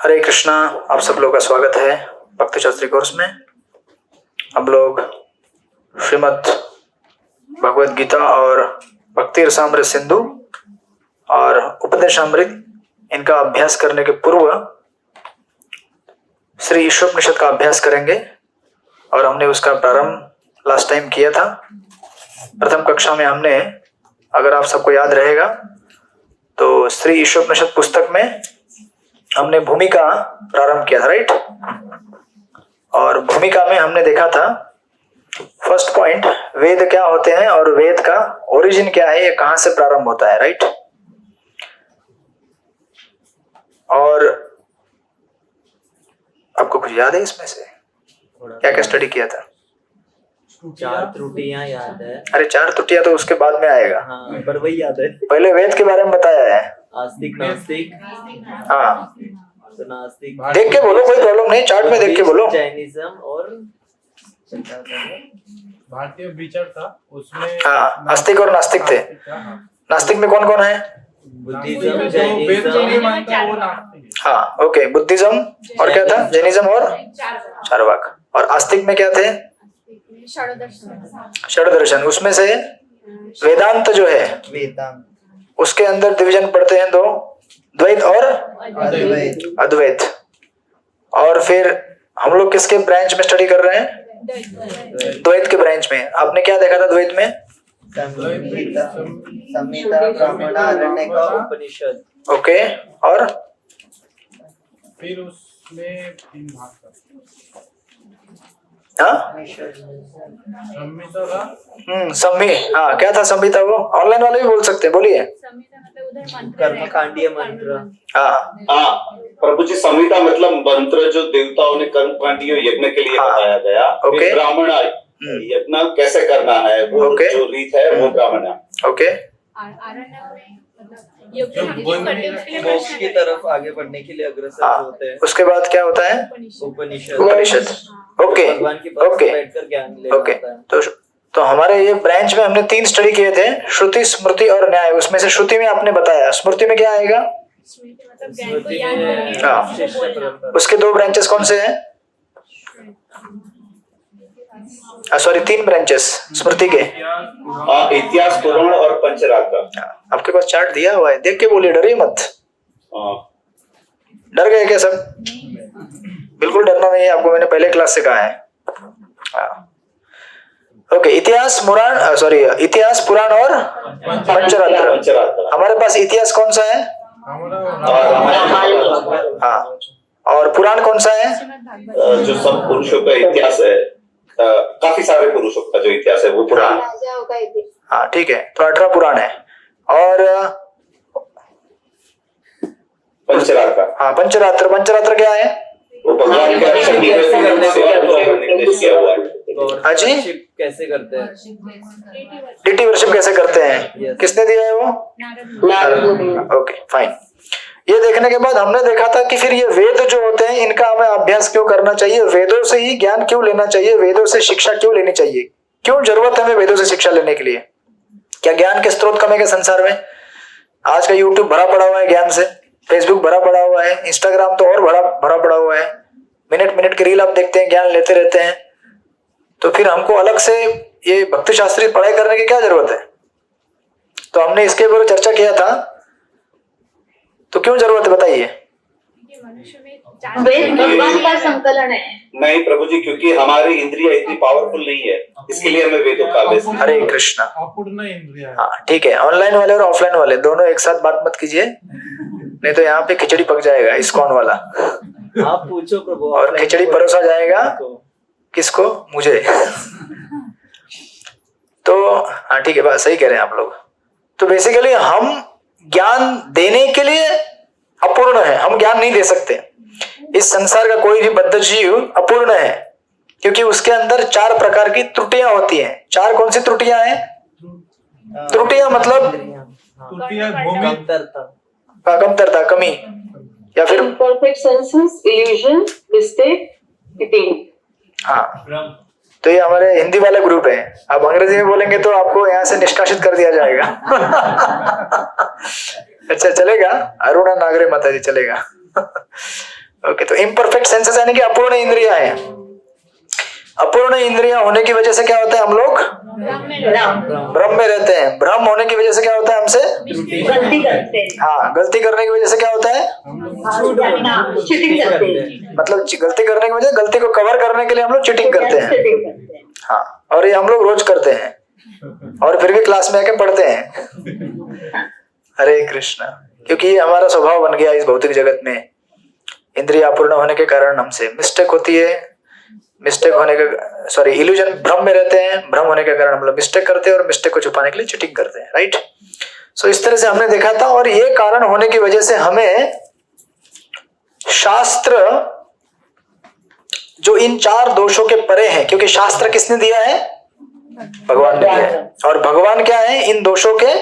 हरे कृष्णा। आप सब लोग का स्वागत है भक्ति शास्त्री कोर्स में। हम लोग श्रीमद् भगवद गीता और भक्ति रसामृत सिंधु और उपदेशामृत इनका अभ्यास करने के पूर्व श्री ईशोपनिषद का अभ्यास करेंगे। और हमने उसका प्रारंभ लास्ट टाइम किया था। प्रथम कक्षा में हमने, अगर आप सबको याद रहेगा, तो श्री ईशोपनिषद पुस्तक में हमने भूमिका प्रारंभ किया था, राइट। और भूमिका में हमने देखा था फर्स्ट पॉइंट, वेद क्या होते हैं और वेद का ओरिजिन क्या है, ये कहां से प्रारंभ होता है, राइट। और आपको कुछ याद है इसमें से? क्या क्या स्टडी किया था? 4 त्रुटियां याद है। अरे 4 त्रुटियां तो उसके बाद में आएगा। हाँ, पर वही याद है। पहले वेद के बारे में बताया है। आस्तिक नास्तिक। हाँ, तो नास्तिक देख के बोलो, कोई प्रॉब्लम नहीं, चार्ट में देख के बोलो। जैनिज्म और भारतीय विचार था उसमें। हाँ, आस्तिक और नास्तिक थे। नास्तिक में कौन कौन है? Buddhism, Jainism. हाँ, ओके, बुद्धिज्म और क्या था? जैनिज्म और चार्वाक। और आस्तिक में क्या थे? षड्दर्शन। उसमें से वेदांत जो है, वेदांत, उसके अंदर डिवीजन पढ़ते हैं 2, द्वैत और अद्वैत। और फिर हम लोग किसके ब्रांच में स्टडी कर रहे हैं? द्वैत के ब्रांच में। आपने क्या देखा था द्वैत में? संहिता, ब्राह्मण, आरण्यक, उपनिषद। ओके, और फिर उसमें 3 भाग था। संहिता था। संहि, हाँ, क्या था संहिता? वो ऑनलाइन वाले भी बोल सकते हैं, बोलिए। कर्मकांडीय मंत्र। हाँ, प्रभु जी, संहिता मतलब मंत्र जो देवताओं ने कर्मकांडीय यज्ञ के लिए बताया गया। ओके। ब्राह्मण यज्ञ कैसे करना है, वो जो रीत है वो ब्राह्मण। ओके। मोक्ष की तरफ आगे बढ़ने के लिए अग्रसर होते हैं। उसके बाद क्या होता है? उपनिषद। ओके, भगवान के पास बैठकर ज्ञान लेना होता है। तो हमारे ये ब्रांच में हमने 3 स्टडी किए थे, श्रुति, स्मृति और न्याय। उसमें से श्रुति में आपने बताया, स्मृति में क्या आएगा? हाँ, उसके 2 ब्रांचेस कौन से हैं? सॉरी, 3 ब्रांचेस स्मृति के। इतिहास, पुराण और पंचरात्र। आपके पास चार्ट दिया हुआ है, देख के बोलिए, डरिए मत। डर गए क्या सब? बिल्कुल डरना नहीं है आपको, मैंने पहले क्लास से कहा है। ओके, इतिहास, पुराण और पंचरात्र। हमारे पास इतिहास कौन सा है? हाँ, और पुराण कौन सा है? जो सब पुरुषों का इतिहास है, काफी सारे पुरुषों का जो इतिहास है वो पुराण। हाँ, ठीक है, तो 18 पुराण है। और पंचरात्र। हाँ, पंचरात्र क्या है? वो भगवान के निर्देश किया हुआ है। हाँ जी, कैसे करते हैं? डीटी वर्शिप कैसे करते हैं? किसने दिया है वो? Okay, fine. ये देखने के बाद हमने देखा था कि फिर ये वेद जो होते हैं, इनका हमें अभ्यास क्यों करना चाहिए, वेदों से ही ज्ञान क्यों लेना चाहिए, वेदों से शिक्षा क्यों लेनी चाहिए, क्यों जरूरत है हमें वेदों से शिक्षा लेने के लिए? क्या ज्ञान के स्रोत कम है क्या संसार में? आज का यूट्यूब भरा पड़ा हुआ है ज्ञान से, फेसबुक भरा पड़ा हुआ है, इंस्टाग्राम तो और भरा पड़ा हुआ है। मिनट की रील आप देखते हैं, ज्ञान लेते रहते हैं। तो फिर हमको अलग से ये भक्ति शास्त्री पढ़ाई करने की क्या जरूरत है? तो हमने इसके ऊपर चर्चा किया था। तो क्यों जरूरत है बताइए? भगवान का संकलन है। नहीं प्रभु जी, क्योंकि हमारी इंद्रिया इतनी पावरफुल नहीं है, इसके लिए हमें वेदों का अभ्यास। हरे कृष्णा। अपूर्ण इंद्रिया। हाँ, ठीक है, ऑनलाइन वाले और ऑफलाइन वाले दोनों एक साथ बात मत कीजिए, नहीं तो यहाँ पे खिचड़ी पक जाएगा, इस्कॉन वाला। आप पूछो प्रभु। और खिचड़ी परोसा जाएगा किसको? मुझे। तो हाँ, ठीक है, बात सही कह रहे हैं आप लोग। तो बेसिकली हम ज्ञान देने के लिए अपूर्ण है, हम ज्ञान नहीं दे सकते। इस संसार का कोई भी बद्ध जीव अपूर्ण है, क्योंकि उसके अंदर 4 प्रकार की त्रुटियां होती हैं। 4 कौन सी त्रुटियां हैं? त्रुटियां मतलब कमतरता, कमी, या फिर imperfect senses, illusion, mistake, repeat। हाँ, तो ये हमारे हिंदी वाला ग्रुप है। आप अंग्रेजी में बोलेंगे तो आपको यहाँ से निष्कासित कर दिया जाएगा। अच्छा, चलेगा? अरुणा नागरे माता जी, चलेगा? ओके, तो इम्परफेक्ट सेंसेस यानी कि अपूर्ण इंद्रियां हैं। अपूर्ण इंद्रियां होने की वजह से क्या होता है, हम लोग भ्रम में रहते हैं। भ्रम होने की वजह से क्या होता है, हमसे गलती करते हैं, हाँ, गलती करने की वजह से क्या होता है, चीटिंग करते हैं, मतलब गलती करने की वजह, गलती को कवर करने के लिए हम लोग चीटिंग करते हैं। चीटिंग करते हैं। हाँ, और ये हम लोग रोज करते हैं और फिर भी क्लास में आके पढ़ते हैं। हरे कृष्णा। क्योंकि ये हमारा स्वभाव बन गया इस भौतिक जगत में। इंद्रिय अपूर्ण होने के कारण हमसे मिस्टेक होती है। मिस्टेक होने के इल्यूजन, भ्रम में रहते हैं। भ्रम होने के कारण हम लोग मिस्टेक करते हैं और मिस्टेक को छुपाने के लिए चीटिंग करते हैं। राइट। सो इस तरह से हमने देखा था, और ये कारण होने की वजह से हमें शास्त्र जो इन 4 दोषों के परे हैं, क्योंकि शास्त्र किसने दिया है, भगवान ने दिया है, और भगवान क्या है, इन दोषों के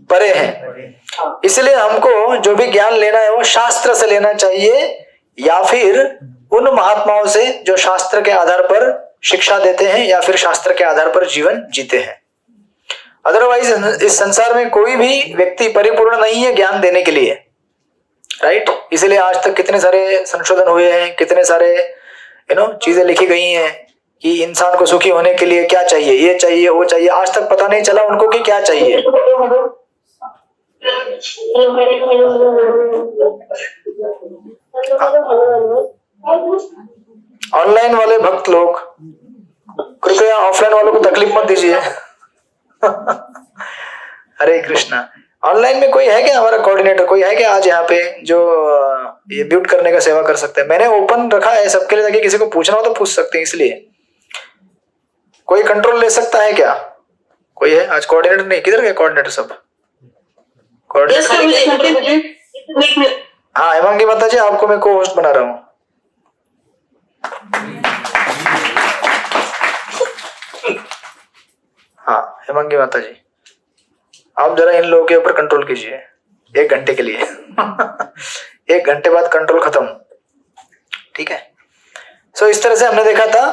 परे हैं। इसलिए हमको जो भी ज्ञान लेना है वो शास्त्र से लेना चाहिए, या फिर उन महात्माओं से जो शास्त्र के आधार पर शिक्षा देते हैं या फिर शास्त्र के आधार पर जीवन जीते हैं। अदरवाइज इस संसार में कोई भी व्यक्ति परिपूर्ण नहीं है ज्ञान देने के लिए। राइट। इसलिए आज तक कितने सारे संशोधन हुए हैं, कितने सारे चीजें लिखी गई हैं कि इंसान को सुखी होने के लिए क्या चाहिए, ये चाहिए वो चाहिए। आज तक पता नहीं चला उनको कि क्या चाहिए। ऑनलाइन वाले भक्त लोग कृपया ऑफलाइन वालों को तकलीफ मत दीजिए। हरे कृष्णा। ऑनलाइन में कोई है क्या, हमारा कोऑर्डिनेटर कोई है क्या आज यहाँ पे जो ये म्यूट करने का सेवा कर सकते हैं? मैंने ओपन रखा है सबके लिए ताकि किसी को पूछना हो तो पूछ सकते हैं। इसलिए कोई कंट्रोल ले सकता है क्या? कोई है आज कोऑर्डिनेटर? नहीं, किधर गए कोऑर्डिनेटर सब? कोऑर्डिनेटर, हाँ हेमांगी माता जी, आपको मैं को होस्ट बना रहा हूँ। हाँ हेमांगी माता जी, आप जरा इन लोगों के ऊपर कंट्रोल कीजिए 1 घंटे के लिए। 1 घंटे बाद कंट्रोल खत्म। ठीक है। सो इस तरह से हमने देखा था,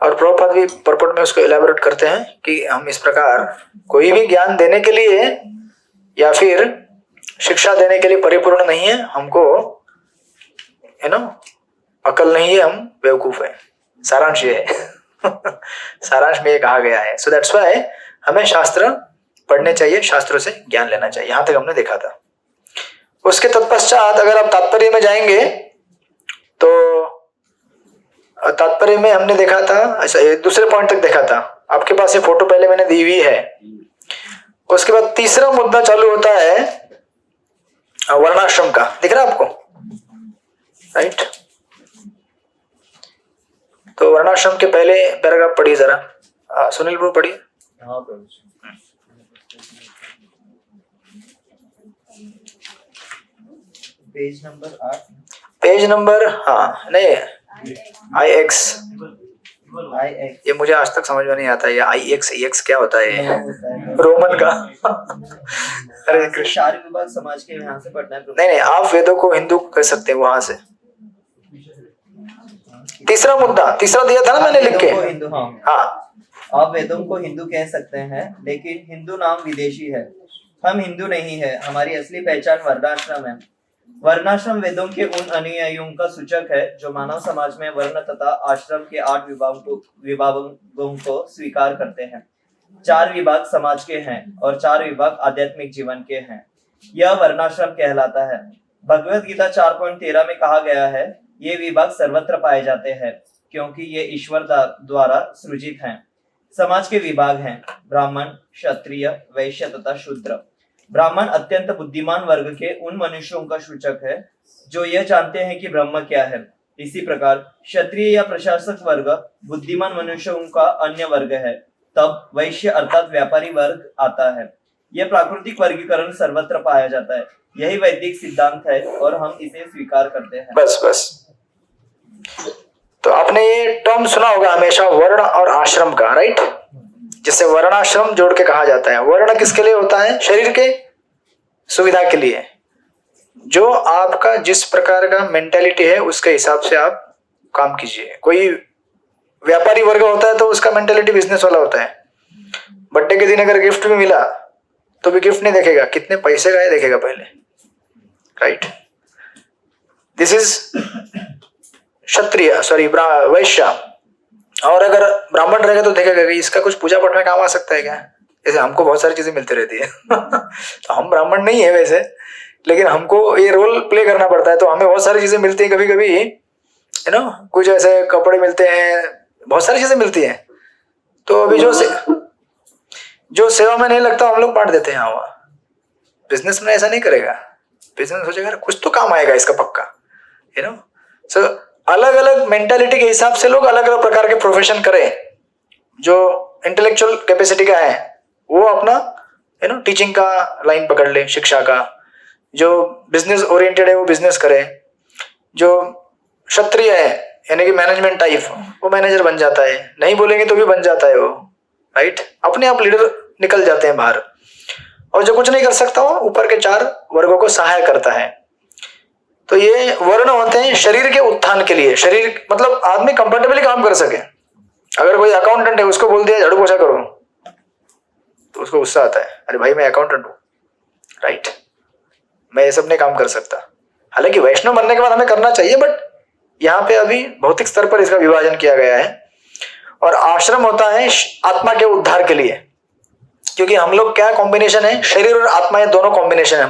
और प्रभुपाद भी परपट में उसको इलैबोरेट करते हैं कि हम इस प्रकार कोई भी ज्ञान देने के लिए या फिर शिक्षा देने के लिए परिपूर्ण नहीं है। हमको अकल नहीं है, हम बेवकूफ है। सारांश ये है। सारांश में ये कहा गया है। सो दैट्स व्हाई हमें शास्त्र पढ़ने चाहिए, शास्त्रों से ज्ञान लेना चाहिए। यहां तक हमने देखा था। उसके तत्पश्चात अगर आप तात्पर्य में जाएंगे तो तात्पर्य में हमने देखा था, ऐसा दूसरे पॉइंट तक देखा था। आपके पास ये फोटो पहले मैंने दी हुई है। उसके बाद तीसरा मुद्दा चालू होता है वर्णाश्रम का। दिख रहा है आपको? राइट। तो वर्णाश्रम के पहले पैराग्राफ पढ़िए जरा। सुनील ब्रो पढ़िए। Page number 8। पेज नंबर, हाँ नहीं, IX। ये मुझे आज तक समझ में नहीं आता ये IX क्या होता है रोमन का। अरे कृष्ण। 4 विभाग समाज के यहाँ से पढ़ना है। नहीं, आप वेदों को हिंदू कह सकते हैं वहां से। तीसरा मुद्दा, तीसरा दिया था ना मैंने लिख के। हिंदू, हाँ, आप वेदों को हिंदू कह सकते हैं, लेकिन हिंदू नाम विदेशी है। हम हिंदू नहीं है, हमारी असली पहचान वर्णाश्रम है। वर्णाश्रम वेदों के उन अनुयायियों का सूचक है जो मानव समाज में वर्ण तथा आश्रम के 8 विभागों को स्वीकार करते हैं। 4 विभाग समाज के हैं और 4 विभाग आध्यात्मिक जीवन के हैं। यह वर्णाश्रम कहलाता है। भगवद गीता 4.13 में कहा गया है, ये विभाग सर्वत्र पाए जाते हैं क्योंकि ये ईश्वर द्वारा सृजित हैं। समाज के विभाग हैं ब्राह्मण, क्षत्रिय, वैश्य तथा शूद्र। ब्राह्मण अत्यंत बुद्धिमान वर्ग के उन मनुष्यों का सूचक है जो यह जानते हैं कि ब्रह्म क्या है। इसी प्रकार क्षत्रिय या प्रशासक वर्ग बुद्धिमान मनुष्यों का अन्य वर्ग है। तब वैश्य अर्थात व्यापारी वर्ग आता है। यह प्राकृतिक वर्गीकरण सर्वत्र पाया जाता है। यही वैदिक सिद्धांत है और हम इसे स्वीकार करते हैं। बस। तो आपने ये टर्म सुना होगा हमेशा, वर्ण और आश्रम का, राइट? जिसे वर्णाश्रम जोड़ के कहा जाता है। वर्ण किसके लिए होता है? शरीर के सुविधा के लिए। जो आपका जिस प्रकार का मेंटालिटी है उसके हिसाब से आप काम कीजिए। कोई व्यापारी वर्ग होता है तो उसका मेंटालिटी बिजनेस वाला होता है। बर्थडे के दिन अगर गिफ्ट भी मिला तो भी गिफ्ट नहीं देखेगा, कितने पैसे का है देखेगा पहले, right? This is Kshatriya, sorry वैश्य। और अगर ब्राह्मण रहेगा तो देखेगा कि इसका कुछ पूजा पाठ में काम आ सकता है क्या। जैसे हमको बहुत सारी चीजें मिलती रहती है तो हम ब्राह्मण नहीं है वैसे, लेकिन हमको ये रोल प्ले करना पड़ता है, तो हमें बहुत सारी चीजें मिलती है। कभी कभी है ना, कुछ ऐसे कपड़े मिलते हैं, बहुत सारी चीजें मिलती हैं। तो अभी जो सेवा में नहीं लगता हम लोग बांट देते हैं। यहाँ वहाँ बिजनेस में ऐसा नहीं करेगा, बिजनेस सोचेगा कुछ तो काम आएगा इसका पक्का, यू नो। सो अलग अलग मेंटालिटी के हिसाब से लोग अलग अलग प्रकार के प्रोफेशन करें। जो इंटेलेक्चुअल कैपेसिटी का है वो अपना यू नो टीचिंग का लाइन पकड़ ले, शिक्षा का। जो बिजनेस ओरिएंटेड है वो बिजनेस करे। जो क्षत्रिय है यानी कि मैनेजमेंट टाइप, वो मैनेजर बन जाता है, नहीं बोलेंगे तो भी बन जाता है वो, राइट। अपने आप लीडर निकल जाते हैं बाहर। और जो कुछ नहीं कर सकता वो ऊपर के 4 वर्गों को सहाय करता है। तो ये वर्ण होते हैं शरीर के उत्थान के लिए। शरीर मतलब आदमी कंफर्टेबली काम कर सके। अगर कोई अकाउंटेंट है उसको बोल दिया झाड़ू पोछा करो तो उसको गुस्सा आता है, अरे भाई मैं अकाउंटेंट हूँ, राइट, मैं ये सब नहीं काम कर सकता। हालांकि वैष्णव बनने के बाद हमें करना चाहिए, बट यहाँ पे अभी भौतिक स्तर पर इसका विभाजन किया गया है। और आश्रम होता है आत्मा के उद्धार के लिए, क्योंकि हम लोग क्या कॉम्बिनेशन है, शरीर और आत्मा, ये दोनों कॉम्बिनेशन है।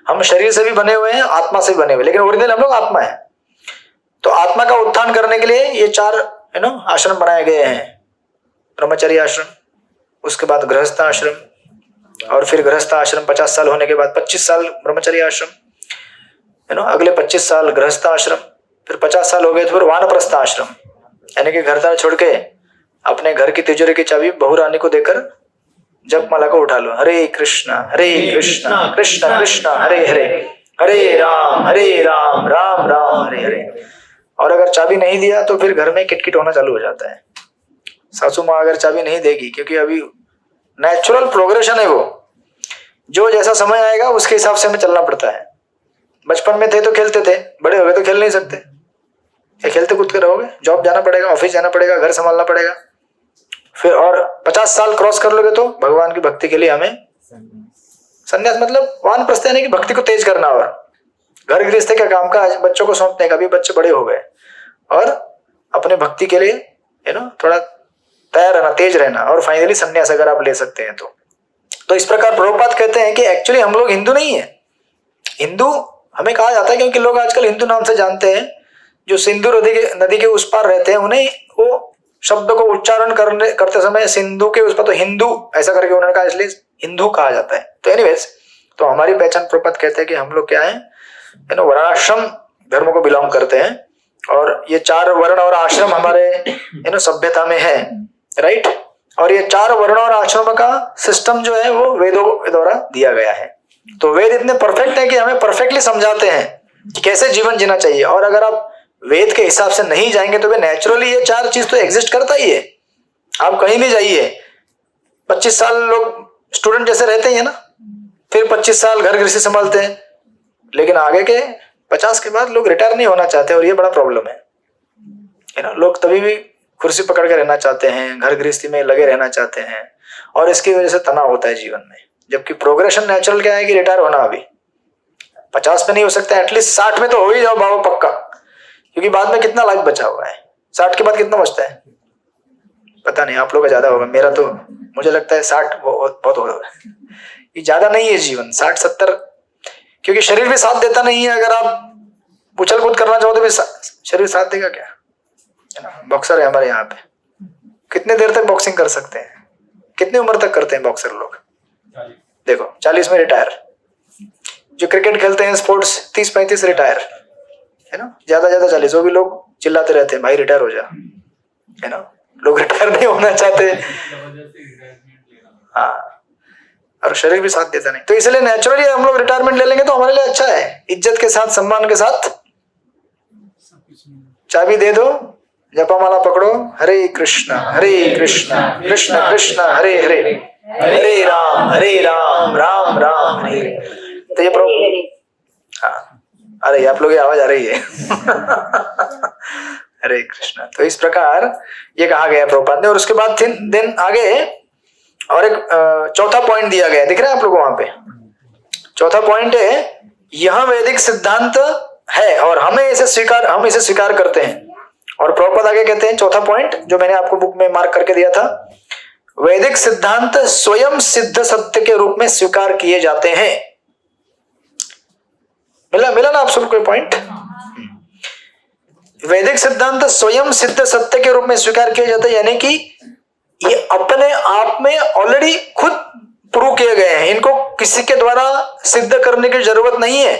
हम शरीर से भी बने हुए हैं, आत्मा से भी बने हुए, लेकिन ओरिजिनल हम लोग आत्मा है। तो आत्मा का उत्थान करने के लिए ये 4 यू नो आश्रम बनाए गए हैं। ब्रह्मचर्य आश्रम, उसके बाद गृहस्थ आश्रम, और फिर गृहस्थ आश्रम 50 साल होने के बाद 25 साल ब्रह्मचर्य आश्रम, यू नो, अगले 25 साल गृहस्थ आश्रम, फिर 50 साल हो गए तो फिर वानप्रस्थ आश्रम, यानी कि घर द्वार छोड़ के अपने घर की तिजोरी की चाबी बहू रानी को देकर जप माला को उठा लो। हरे कृष्णा कृष्ण कृष्ण हरे हरे, हरे राम राम राम हरे हरे। और अगर चाबी नहीं दिया तो फिर घर में किटकिट होना चालू हो जाता है। सासू माँ अगर चाबी नहीं देगी, क्योंकि अभी नेचुरल प्रोग्रेशन है वो, जो जैसा समय आएगा उसके हिसाब से हमें चलना पड़ता है। बचपन में थे तो खेलते थे, बड़े हो गए तो खेल नहीं सकते। ये खेलते कूदते रहोगे, जॉब जाना पड़ेगा, ऑफिस जाना पड़ेगा, घर संभालना पड़ेगा। फिर और 50 साल क्रॉस कर लोगे तो भगवान की भक्ति के लिए हमें संन्यास, मतलब वानप्रस्थ यानी कि भक्ति को तेज करना। और घर गृहस्थी का काम का बच्चों को सौंपने का, भी बच्चे बड़े हो गए, और अपने भक्ति के लिए यू नो थोड़ा तैयार रहना, तेज रहना, और फाइनली संन्यास अगर आप ले सकते हैं तो इस प्रकार प्रभुपाद कहते हैं कि एक्चुअली हम लोग हिंदू नहीं है। हिंदू हमें कहा जाता है क्योंकि लोग आजकल हिंदू नाम से जानते हैं। जो सिंधु नदी के उस पार रहते हैं उन्हें वो शब्द को उच्चारण करते समय सिंधु के उस पर तो हिंदू ऐसा करके उन्होंने कहा, इसलिए हिंदू कहा जाता है। तो एनीवेज, तो हमारी पहचान प्रभुपाद कहते हैं कि हम लोग क्या है, यू नो, वर्णाश्रम धर्म को बिलोंग करते हैं। और ये 4 वर्ण और आश्रम हमारे यू नो सभ्यता में है, राइट। और ये 4 वर्ण और आश्रम का सिस्टम जो है वो वेदों द्वारा दिया गया है। तो वेद इतने परफेक्ट है कि हमें परफेक्टली समझाते हैं कि कैसे जीवन जीना चाहिए। और अगर आप वेद के हिसाब से नहीं जाएंगे तो नेचुरली ये 4 चीज तो एग्जिस्ट करता ही है। आप कहीं भी जाइए, 25 साल लोग स्टूडेंट जैसे रहते ही है ना, फिर 25 साल घर गृहस्थी संभालते हैं, लेकिन आगे के 50 के बाद लोग रिटायर नहीं होना चाहते, और ये बड़ा प्रॉब्लम है ना। लोग तभी भी कुर्सी पकड़ के रहना चाहते हैं, घर गृहस्थी में लगे रहना चाहते हैं, और इसकी वजह से तनाव होता है जीवन में। जबकि प्रोग्रेशन नेचुरल क्या है कि रिटायर होना, अभी 50 में नहीं हो सकता, एटलीस्ट 60 में तो हो ही जाओ बाबा पक्का, क्योंकि बाद में कितना लाइफ बचा हुआ है। 60 के बाद कितना बचता है पता नहीं, आप लोग का ज्यादा होगा, मेरा तो मुझे लगता है 60 बहुत होगा। ये ज्यादा नहीं है जीवन, 60-70, क्योंकि शरीर भी साथ देता नहीं है। अगर आप उछल कूद करना चाहो तो भी शरीर साथ देगा क्या, है ना। बॉक्सर है हमारे यहाँ पे, कितने देर तक बॉक्सिंग कर सकते हैं, कितनी उम्र तक करते हैं बॉक्सर लोग, देखो 40 में रिटायर। जो क्रिकेट खेलते हैं स्पोर्ट्स 30-35 रिटायर, है ना, ज्यादा 40। वो भी लोग चिल्लाते रहते हैं भाई रिटायर हो जा, है ना। लोग रिटायर नहीं होना चाहते, हाँ, और शरीर भी साथ देता नहीं। तो इसलिए नेचुरली हम लोग रिटायरमेंट ले लेंगे तो हमारे लिए अच्छा है, इज्जत के साथ, सम्मान के साथ। चाबी दे दो, जपमाला पकड़ो, हरे कृष्णा कृष्ण कृष्ण हरे हरे, हरे राम राम राम हरे हरे। तो ये हाँ, अरे आप लोग की आवाज आ रही है हरे कृष्णा। तो इस प्रकार ये कहा गया प्रभुपाद ने। और उसके बाद दिन आगे और एक चौथा पॉइंट दिया गया, दिख रहा है आप लोगों को वहां पे। चौथा पॉइंट है, यह वैदिक सिद्धांत है और हम इसे स्वीकार करते हैं। और प्रभुपाद आगे कहते हैं, चौथा पॉइंट जो मैंने आपको बुक में मार्क करके दिया था, वैदिक सिद्धांत स्वयं सिद्ध सत्य के रूप में स्वीकार किए जाते हैं। मिला ना आप सबको पॉइंट? वैदिक सिद्धांत स्वयं सिद्ध सत्य के रूप में स्वीकार किए जाते हैं, यानी कि ये अपने आप में ऑलरेडी खुद प्रूव किए गए हैं, इनको किसी के द्वारा सिद्ध करने की जरूरत नहीं है,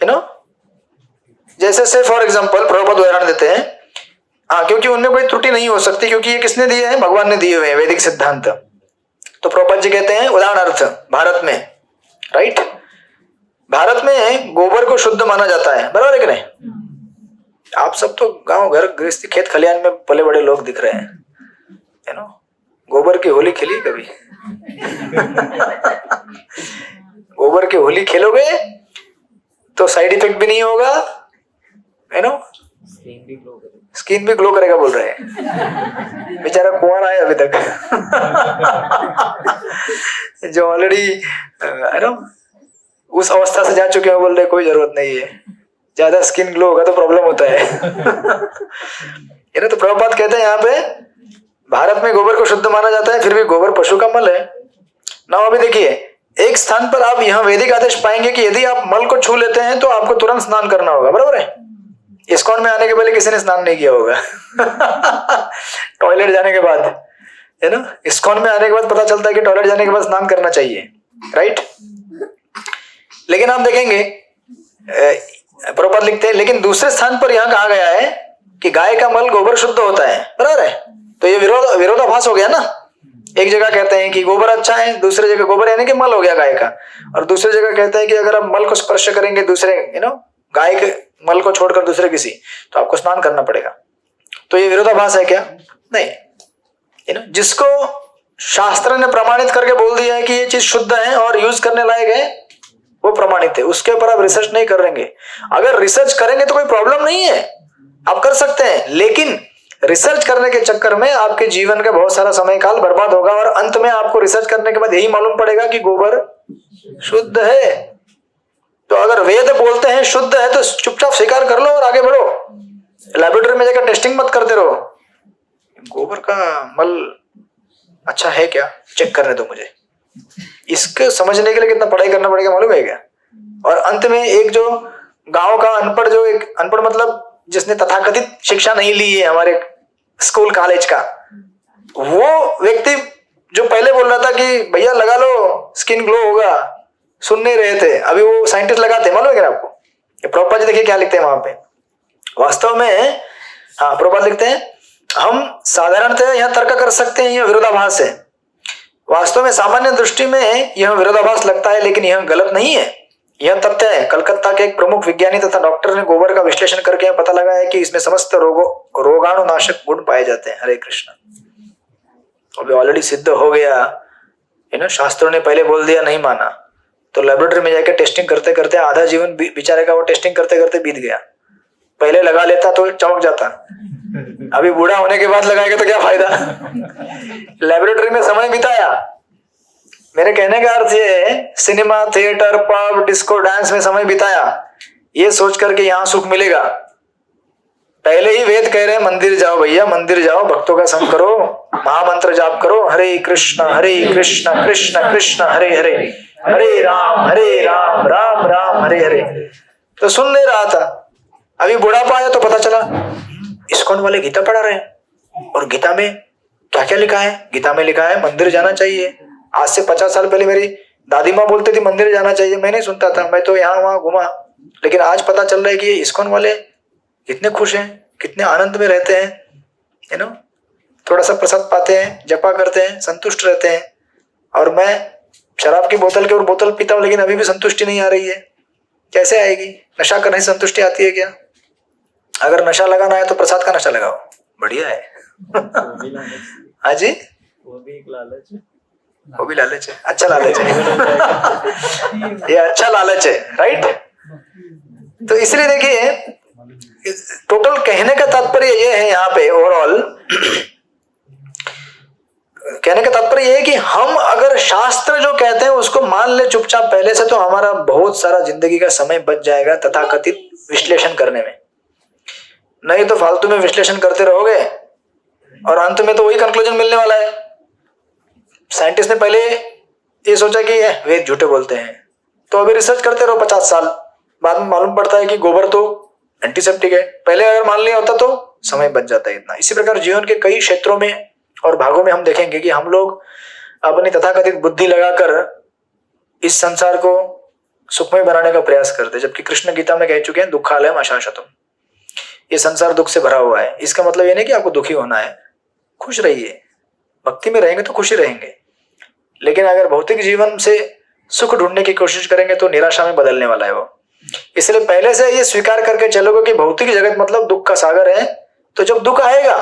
यू नो। जैसे से फॉर एग्जांपल प्रभुपाद उदाहरण देते हैं, क्योंकि उनमें कोई त्रुटि नहीं हो सकती, क्योंकि ये किसने दिए हैं? भगवान ने दिए हुए हैं वैदिक सिद्धांत। तो प्रभुपाद जी कहते हैं उदाहरणार्थ भारत में, राइट, भारत में गोबर को शुद्ध माना जाता है, बराबर है कि नहीं? आप सब तो गांव घर गृहस्थी खेत खलियान में पले बड़े लोग दिख रहे हैं, यू नो। गोबर की होली खेली कभी? गोबर की होली खेलोगे तो साइड इफेक्ट भी नहीं होगा, यू नो, स्किन भी ग्लो करेगा बोल रहे हैं। बेचारा कुंवारा है अभी तक जो ऑलरेडी यू नो उस अवस्था से जा चुके हैं, बोल रहे कोई जरूरत नहीं है, ज्यादा स्किन ग्लो होगा तो प्रॉब्लम होता है। ये ना, तो प्रभुपाद कहते हैं यहाँ पे भारत में गोबर को शुद्ध माना जाता है, फिर भी गोबर पशु का मल है ना। अभी देखिए, एक स्थान पर आप यहाँ वैदिक आदेश पाएंगे कि यदि आप मल को छू लेते हैं तो आपको तुरंत स्नान करना होगा, बराबर है? इस्कॉन में आने के पहले किसी ने स्नान नहीं किया होगा टॉयलेट जाने के बाद, है ना। इस्कॉन में आने के बाद पता चलता है कि टॉयलेट जाने के बाद स्नान करना चाहिए, राइट। लेकिन आप देखेंगे प्रभुपाद लिखते हैं, लेकिन दूसरे स्थान पर यहाँ कहा गया है कि गाय का मल गोबर शुद्ध होता है, बराबर है? तो ये विरोधाभास हो गया ना। एक जगह कहते हैं कि गोबर अच्छा है, दूसरी जगह गोबर यानी कि मल हो गया गाय का, और दूसरी जगह कहते हैं कि अगर आप मल को स्पर्श करेंगे दूसरे, यू नो, गाय के मल को छोड़कर दूसरे किसी, तो आपको स्नान करना पड़ेगा। तो ये विरोधाभास है क्या? नहीं, यू नो। जिसको शास्त्र ने प्रमाणित करके बोल दिया है कि ये चीज शुद्ध है और यूज करने लायक है, वो प्रमाणित है, उसके ऊपर आप रिसर्च नहीं करेंगे। अगर रिसर्च करेंगे तो कोई प्रॉब्लम नहीं है, आप कर सकते हैं, लेकिन रिसर्च करने के चक्कर में आपके जीवन का बहुत सारा समय काल बर्बाद होगा और अंत में आपको रिसर्च करने के बाद यही मालूम पड़ेगा कि गोबर शुद्ध है। तो अगर वेद बोलते हैं शुद्ध है तो चुपचाप स्वीकार कर लो और आगे बढ़ो। लैबोरेटरी में जाकर टेस्टिंग मत करते रहो, गोबर का मल अच्छा है क्या, चेक करने दो मुझे। इसके समझने के लिए कितना पढ़ाई करना पड़ेगा मालूम है क्या? और अंत में एक जो गांव का अनपढ़, जो एक अनपढ़ मतलब जिसने तथाकथित शिक्षा नहीं ली है हमारे स्कूल कॉलेज का, वो व्यक्ति जो पहले बोल रहा था कि भैया लगा लो स्किन ग्लो होगा, सुन नहीं रहे थे, अभी वो साइंटिस्ट लगाते हैं, मालूम है क्या आपको? ये प्रभुपाद जी देखिए क्या लिखते हैं वहां पे। वास्तव में प्रभुपाद लिखते हैं, हम साधारणतः यह तर्क कर सकते हैं यह विरोधाभास है। वास्तव में सामान्य दृष्टि में यह विरोधाभास लगता है, लेकिन यह गलत नहीं है, यह तथ्य है। कलकत्ता के एक प्रमुख विज्ञानी तथा डॉक्टर ने गोबर का विश्लेषण करके पता लगाया है कि इसमें समस्त रोगाणुनाशक गुण पाए जाते हैं। हरे कृष्ण। अभी ऑलरेडी सिद्ध हो गया, यू नो, शास्त्रों ने पहले बोल दिया, नहीं माना, तो लेबोरेटरी में जाकर टेस्टिंग करते करते आधा जीवन बेचारे का वो टेस्टिंग करते करते बीत गया। पहले लगा लेता तो चमक जाता, अभी बूढ़ा होने के बाद लगाएगा तो क्या फायदा। लेबोरेटरी में समय बिताया। मेरे कहने का अर्थ ये है, cinema, theatre, pub, disco, dance में समय बिताया, ये सोच करके यहाँ सुख मिलेगा। पहले ही वेद कह रहे हैं मंदिर जाओ भैया, मंदिर जाओ, भक्तों का संग करो, महामंत्र जाप करो, हरे कृष्ण कृष्ण कृष्ण हरे हरे, हरे राम राम राम हरे हरे। तो सुन नहीं रहा था, अभी बुढ़ापा आया तो पता चला इस्कॉन वाले गीता पढ़ा रहे हैं, और गीता में क्या क्या लिखा है? गीता में लिखा है मंदिर जाना चाहिए। आज से 50 साल पहले मेरी दादी माँ बोलती थी मंदिर जाना चाहिए, मैं नहीं सुनता था, मैं तो यहाँ वहां घुमा, लेकिन आज पता चल रहा है कि इस्कॉन वाले कितने खुश हैं, कितने आनंद में रहते हैं, यू नो, थोड़ा सा प्रसाद पाते हैं, जपा करते हैं, संतुष्ट रहते हैं। और मैं शराब की बोतल के और बोतल पीता हूँ, लेकिन अभी भी संतुष्टि नहीं आ रही है। कैसे आएगी? नशा करने से संतुष्टि आती है क्या? अगर नशा लगाना है तो प्रसाद का नशा लगाओ, बढ़िया है। हाँ जी, वो भी एक लालच है, वो भी लालच है, अच्छा लालच है। ये अच्छा लालच है, राइट। तो इसलिए देखिए, टोटल कहने का तात्पर्य ये है यहाँ पे ओवरऑल कहने का तात्पर्य यह है कि हम अगर शास्त्र जो कहते हैं उसको मान ले चुपचाप पहले से, तो हमारा बहुत सारा जिंदगी का समय बच जाएगा तथाकथित विश्लेषण करने में। नहीं तो फालतू में विश्लेषण करते रहोगे और अंत में तो वही कंक्लूजन मिलने वाला है। साइंटिस्ट ने पहले ये सोचा कि वेद झूठे बोलते हैं, तो अभी रिसर्च करते रहो 50 साल, बाद में मालूम पड़ता है कि गोबर तो एंटीसेप्टिक है। पहले अगर मान लिया होता तो समय बच जाता है इतना। इसी प्रकार जीवन के कई क्षेत्रों में और भागों में हम देखेंगे कि हम लोग अपनी तथाकथित बुद्धि लगाकर इस संसार को सुखमय बनाने का प्रयास करते, जबकि कृष्ण गीता में कह चुके हैं दुखालयम अशाश्वतम, ये संसार दुख से भरा हुआ है। इसका मतलब ये नहीं कि आपको दुखी होना है, खुश रहिए, भक्ति में रहेंगे तो खुशी रहेंगे। लेकिन अगर भौतिक जीवन से सुख ढूंढने की कोशिश करेंगे तो निराशा में बदलने वाला है वो। इसलिए पहले से ये स्वीकार करके चलोगे कि भौतिक जगत मतलब दुख का सागर है, तो जब दुख आएगा,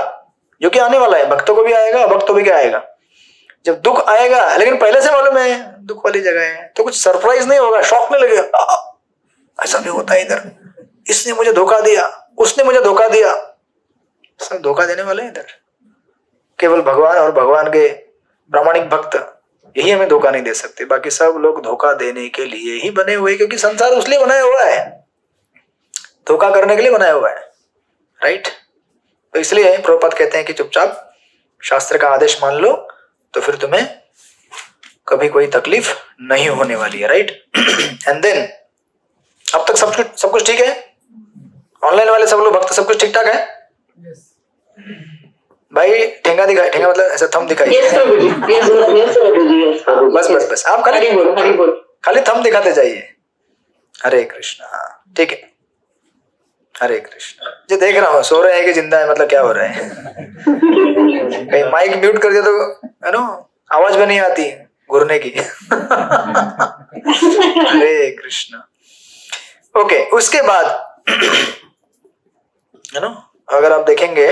जो कि आने वाला है, भक्तों को भी आएगा, अभक्तों भी क्या आएगा, जब दुख आएगा, लेकिन पहले से मालूम है दुख वाली जगह है, तो कुछ सरप्राइज नहीं होगा, शॉक नहीं लगेगा, ऐसा भी होता है इधर, इसने मुझे धोखा दिया, उसने मुझे धोखा दिया। सब धोखा देने वाले हैं इधर। केवल भगवान और भगवान के प्रामाणिक भक्त यही हमें धोखा नहीं दे सकते, बाकी सब लोग धोखा देने के लिए ही बने हुए, क्योंकि संसार उसलिए बनाया हुआ है, धोखा करने के लिए बनाया हुआ है, राइट। तो इसलिए प्रभुपाद कहते हैं कि चुपचाप शास्त्र का आदेश मान लो, तो फिर तुम्हें कभी कोई तकलीफ नहीं होने वाली है, राइट। एंड देन अब तक सब कुछ ठीक है, ऑनलाइन वाले सब लोग भक्त सब कुछ ठीक ठाक है भाई। ठेंगा दिखाई, ठेंगा मतलब ऐसा थंब दिखाई, बस आप खाली थंब दिखाते जाइए। हरे कृष्णा, हाँ ठीक है, हरे कृष्णा। जो देख रहा हूँ सो रहे हैं कि जिंदा है, मतलब क्या हो रहा है। कहीं माइक म्यूट कर दिया तो है ना, आवाज भी नहीं आती घुरने की। हरे कृष्णा। ओके, उसके बाद है ना, अगर आप देखेंगे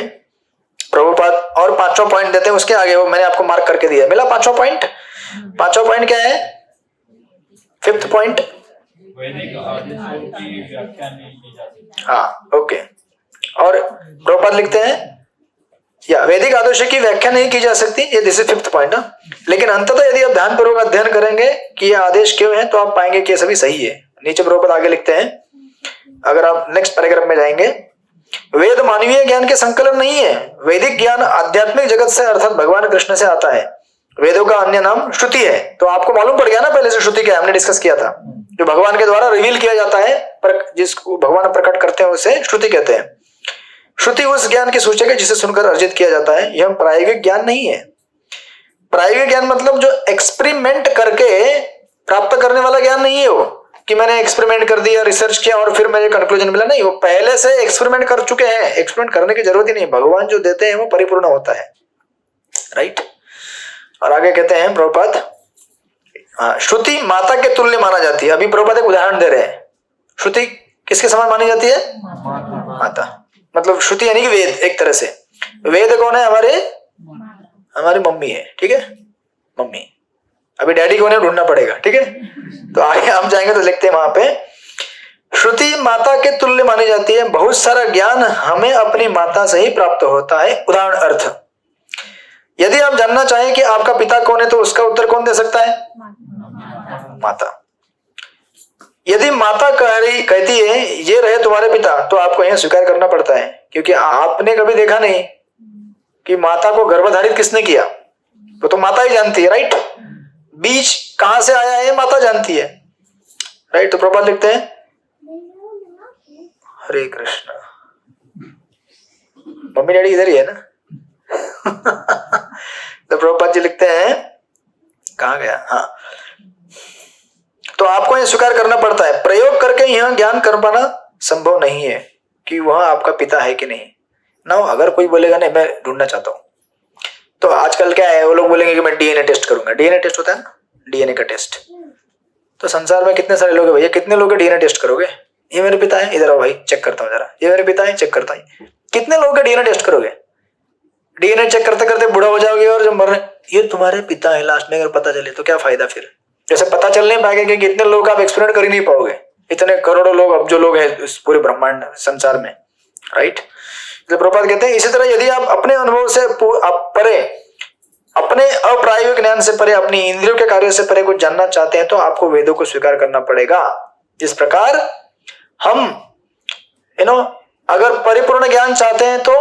प्रभुपाद और 5वां पॉइंट देते हैं, उसके आगे वो मैंने आपको मार्क करके दिया, मिला 5वां पॉइंट। 5वां पॉइंट क्या है? 5th पॉइंट, वैदिक आदेशों की व्याख्या नहीं की जा सकती। हाँ ओके। और प्रभुपाद लिखते हैं या वैदिक आदर्शों की व्याख्या नहीं की जा सकती, ये दिस इज 5th पॉइंट। लेकिन अंततः यदि आप ध्यानपूर्वक अध्ययन करेंगे कि ये आदेश क्यों है, तो आप पाएंगे कि ये सभी सही है। नीचे प्रभुपाद आगे लिखते हैं, अगर आप नेक्स्ट पैराग्राफ में जाएंगे, वेद मानवीय ज्ञान के संकलन नहीं है, वैदिक ज्ञान आध्यात्मिक जगत से अर्थात भगवान कृष्ण से आता है। वेदों का अन्य नाम श्रुति है। तो आपको मालूम पड़ गया ना पहले से श्रुति क्या है, हमने डिस्कस किया था। जो भगवान के द्वारा रिवील किया जाता है, पर जिसको भगवान प्रकट करते हैं उसे श्रुति कहते हैं। श्रुति उस ज्ञान की सूचक है जिसे सुनकर अर्जित किया जाता है। यह प्रायोगिक ज्ञान नहीं है। प्रायोगिक ज्ञान मतलब जो एक्सपेरिमेंट करके प्राप्त करने वाला ज्ञान नहीं है वो, कि मैंने एक्सपेरिमेंट कर दिया, रिसर्च किया और फिर मुझे कंक्लूजन मिला, नहीं। वो पहले से एक्सपेरिमेंट कर चुके हैं, एक्सपेरिमेंट करने की जरूरत ही नहीं। भगवान जो देते हैं वो परिपूर्ण होता है, राइट। और आगे कहते हैं प्रभुपाद, श्रुति माता के तुल्य माना जाती है। अभी प्रभुपाद एक उदाहरण दे रहे हैं, श्रुति किसके समान मानी जाती है? माता। मतलब श्रुति यानी कि वेद। एक तरह से वेद कौन है? हमारी मम्मी है, ठीक है, मम्मी। अभी डैडी को उन्हें ढूंढना पड़ेगा, ठीक है। तो आगे हम जाएंगे तो लिखते हैं वहां पे, श्रुति माता के तुल्य मानी जाती है। बहुत सारा ज्ञान हमें अपनी माता से ही प्राप्त होता है। उदाहरण अर्थ, यदि आप जानना चाहें कि आपका पिता कौन है, तो उसका उत्तर कौन दे सकता है? माता। यदि माता कहती है ये रहे तुम्हारे पिता, तो आपको यह स्वीकार करना पड़ता है, क्योंकि आपने कभी देखा नहीं कि माता को गर्भधारित किसने किया, तो माता ही जानती है, राइट। बीज कहां से आया है माता जानती है, राइट। तो प्रभुपाद लिखते हैं, हरे कृष्ण। मम्मी डैडी इधर ही है ना। तो प्रभुपाद जी लिखते हैं, कहां गया, हाँ। तो आपको यह स्वीकार करना पड़ता है, प्रयोग करके यह ज्ञान कर पाना संभव नहीं है कि वह आपका पिता है कि नहीं ना। अगर कोई बोलेगा नहीं मैं ढूंढना चाहता हूं, तो आजकल क्या है, वो लोग बोलेंगे कि मैं डीएनए टेस्ट करूंगा। डीएनए टेस्ट होता है ना, डीएनए का टेस्ट। तो संसार में कितने सारे लोग हैं भैया, कितने लोग डीएनए टेस्ट करोगे? ये मेरे पिता है, इधर आओ भाई चेक करता हूँ जरा, ये मेरे पिता है, चेक करता हूँ। कितने लोग का डीएनए टेस्ट करोगे? डीएनए चेक करते करते बूढ़ा हो जाओगे, और जब मर रहे ये तुम्हारे पिता है, लास्ट में अगर पता चले तो क्या फायदा फिर? जैसे पता चल नहीं पाएगा कि इतने लोग आप एक्सपेरिमेंट कर ही नहीं पाओगे, इतने करोड़ों लोग अब जो लोग हैं इस पूरे ब्रह्मांड संसार में, राइट। तो प्रभुपाद कहते हैं, इसी तरह यदि आप अपने अनुभव से आप परे अपने अप्रायोगिक ज्ञान से परे, अपनी इंद्रियों के कार्यों से परे कुछ जानना चाहते हैं तो आपको वेदों को स्वीकार करना पड़ेगा। इस प्रकार हम अगर परिपूर्ण ज्ञान चाहते हैं तो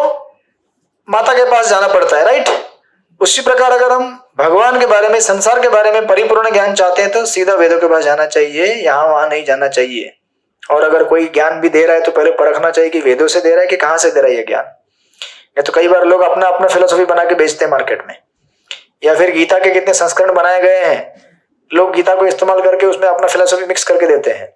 माता के पास जाना पड़ता है, राइट। उसी प्रकार अगर हम भगवान के बारे में, संसार के बारे में परिपूर्ण ज्ञान चाहते हैं तो सीधा वेदों के पास जाना चाहिए, यहां वहां नहीं जाना चाहिए। और अगर कोई ज्ञान भी दे रहा है तो पहले परखना चाहिए कि वेदों से दे रहा है कि कहां से दे रहा है ये ज्ञान। या तो कई बार लोग अपना अपना फिलोसफी बना के बेचते हैं मार्केट में, या फिर गीता के कितने संस्करण बनाए गए हैं, लोग गीता को इस्तेमाल करके उसमें अपना फिलोसफी मिक्स करके देते हैं।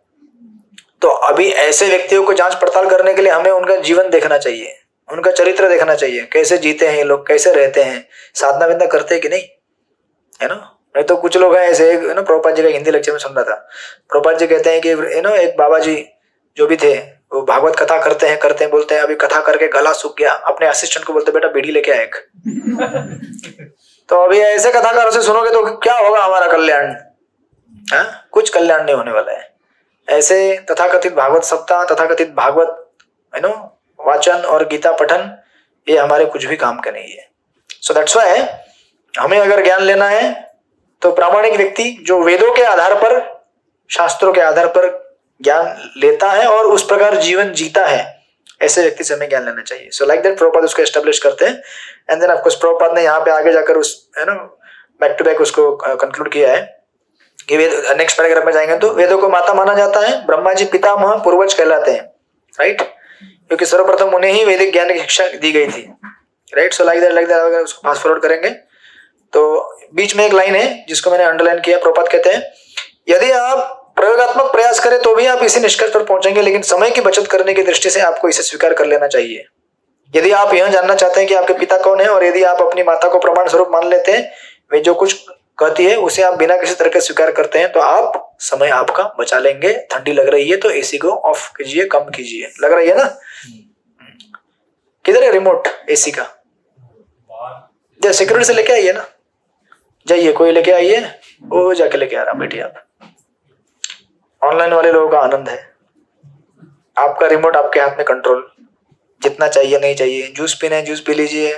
तो अभी ऐसे व्यक्तियों को जांच पड़ताल करने के लिए हमें उनका जीवन देखना चाहिए, उनका चरित्र देखना चाहिए, कैसे जीते हैं ये लोग, कैसे रहते हैं, साधना विधना करते हैं कि नहीं, है ना। नहीं तो कुछ लोग हैं ऐसे, प्रभुपाद जी का हिंदी लेक्चर में सुन रहा था। प्रभुपाद जी कहते हैं कि एक बाबा जी जो भी थे वो भागवत कथा करते हैं बोलते हैं अभी कथा करके गला सूख गया, अपने असिस्टेंट को बोलते बेटा बीड़ी लेके आए एक। तो अभी ऐसे कथाकारों से सुनोगे तो क्या होगा हमारा कल्याण, है कुछ कल्याण नहीं होने वाला है। ऐसे तथाकथित भागवत सप्ताह, तथाकथित भागवत वाचन और गीता पठन ये हमारे कुछ भी काम के नहीं है। सो दैट्स व्हाई हमें अगर ज्ञान लेना है तो प्रामाणिक व्यक्ति जो वेदों के आधार पर, शास्त्रों के आधार पर ज्ञान लेता है और उस प्रकार जीवन जीता है, ऐसे व्यक्ति से हमें ज्ञान लेना चाहिए। सो लाइक दैट प्रभुपाद उसको एस्टेब्लिश करते हैं। And then of course Prabhupada ने यहाँ पे आगे जाकर उस बैक टू बैक उसको कंक्लूड किया है कि वेद, नेक्स्ट पैराग्राफ में जाएंगे तो वेदों को माता माना जाता है, ब्रह्मा जी पितामह पूर्वज कहलाते हैं, राइट, क्योंकि सर्वप्रथम उन्हें ही वैदिक ज्ञान की शिक्षा दी गई थी, राइट। सो लाइक दैट अगर उसको फास्ट फॉरवर्ड करेंगे तो बीच में एक लाइन है जिसको मैंने अंडरलाइन किया। प्रभुपाद कहते हैं यदि आप प्रयोगात्मक प्रयास करें तो भी आप इसी निष्कर्ष पर पहुंचेंगे, लेकिन समय की बचत करने की दृष्टि से आपको इसे स्वीकार कर लेना चाहिए। यदि आप यह जानना चाहते हैं कि आपके पिता कौन है और यदि आप अपनी माता को प्रमाण स्वरूप मान लेते हैं, वे जो कुछ कहती है उसे आप बिना किसी तरह के स्वीकार करते हैं, तो आप समय आपका बचा लेंगे। ठंडी लग रही है तो एसी को ऑफ कीजिए, कम कीजिए। लग रही है ना? किधर है रिमोट एसी का? सिक्योरिटी से लेके आइए ना, जाइए कोई लेके आइए, वो जाके लेके आ रहा, बैठिए आप। ऑनलाइन वाले लोगों का आनंद है, आपका रिमोट आपके हाथ में, कंट्रोल जितना चाहिए नहीं चाहिए, जूस पीना है जूस पी लीजिए,